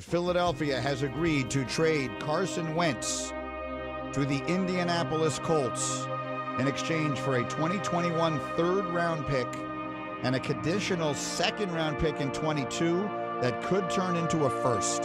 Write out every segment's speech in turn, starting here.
Philadelphia has agreed to trade Carson Wentz to the Indianapolis Colts in exchange for a 2021 third-round pick and a conditional second-round pick in 22 that could turn into a first.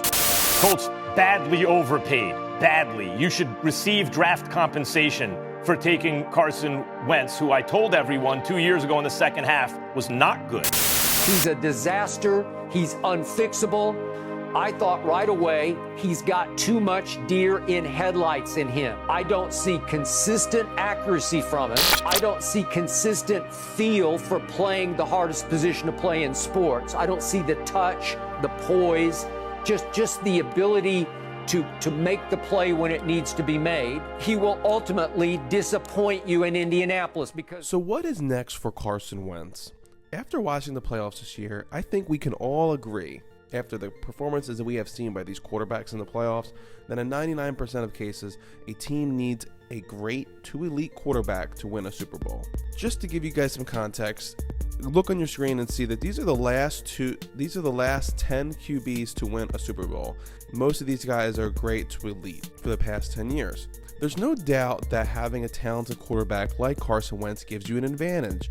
Colts badly overpaid. Badly. You should receive draft compensation for taking Carson Wentz, who I told everyone 2 years ago in the second half was not good. He's a disaster. He's unfixable. I thought right away he's got too much deer in headlights in him. I don't see consistent accuracy from him. I don't see consistent feel for playing the hardest position to play in sports. I don't see the touch, the poise, just the ability to make the play when it needs to be made. He will ultimately disappoint you in Indianapolis because... So what is next for Carson Wentz? After watching the playoffs this year, I think we can all agree, after the performances that we have seen by these quarterbacks in the playoffs, that in 99% of cases, a team needs a great to elite quarterback to win a Super Bowl. Just to give you guys some context, look on your screen and see that these are the last 10 QBs to win a Super Bowl. Most of these guys are great to elite for the past 10 years. There's no doubt that having a talented quarterback like Carson Wentz gives you an advantage.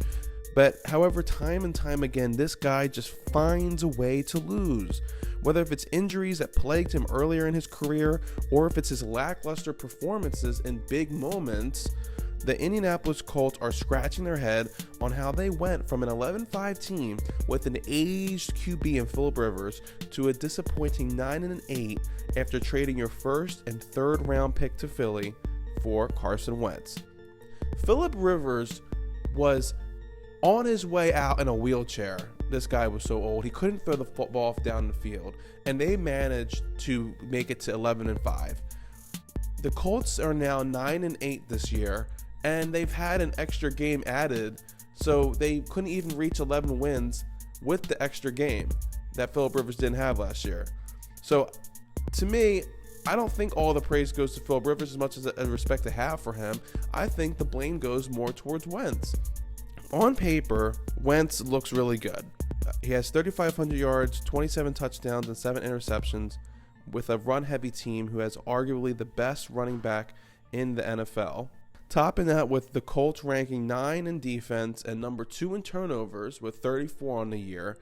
But however, time and time again, this guy just finds a way to lose. Whether if it's injuries that plagued him earlier in his career, or if it's his lackluster performances in big moments, the Indianapolis Colts are scratching their head on how they went from an 11-5 team with an aged QB in Philip Rivers to a disappointing 9-8 after trading your first and third round pick to Philly for Carson Wentz. Philip Rivers was on his way out in a wheelchair. This guy was so old he couldn't throw the football down the field, and they managed to make it to 11-5. The Colts are now 9-8 this year, and they've had an extra game added, so they couldn't even reach 11 wins with the extra game that Philip Rivers didn't have last year. So to me, I don't think all the praise goes to Philip Rivers as much as a respect to have for him. I think the blame goes more towards Wentz. On paper, Wentz looks really good. He has 3,500 yards, 27 touchdowns, and 7 interceptions with a run-heavy team who has arguably the best running back in the NFL. Topping that with the Colts ranking 9 in defense and number 2 in turnovers with 34 on the year.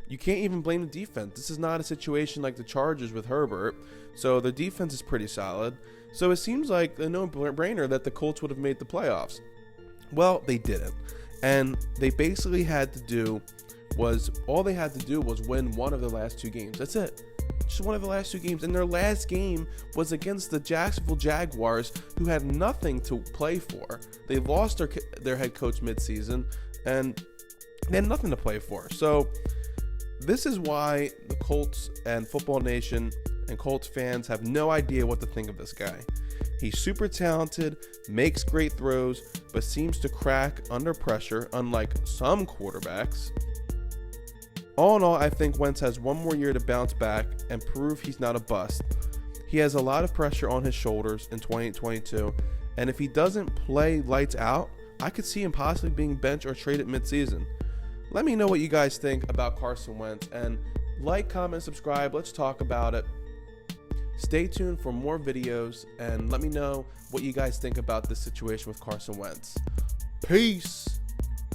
You can't even blame the defense. This is not a situation like the Chargers with Herbert, so the defense is pretty solid. So it seems like a no-brainer that the Colts would have made the playoffs. Well, they didn't. And they basically all they had to do was win one of the last 2 games. That's it. Just one of the last 2 games. And their last game was against the Jacksonville Jaguars, who had nothing to play for. They lost their head coach midseason, and they had nothing to play for. So this is why the Colts and Football Nation and Colts fans have no idea what to think of this guy. He's super talented, makes great throws, but seems to crack under pressure, unlike some quarterbacks. All in all, I think Wentz has one more year to bounce back and prove he's not a bust. He has a lot of pressure on his shoulders in 2022, and if he doesn't play lights out, I could see him possibly being benched or traded midseason. Let me know what you guys think about Carson Wentz, and like, comment, subscribe. Let's talk about it. Stay tuned for more videos, and let me know what you guys think about this situation with Carson Wentz. Peace.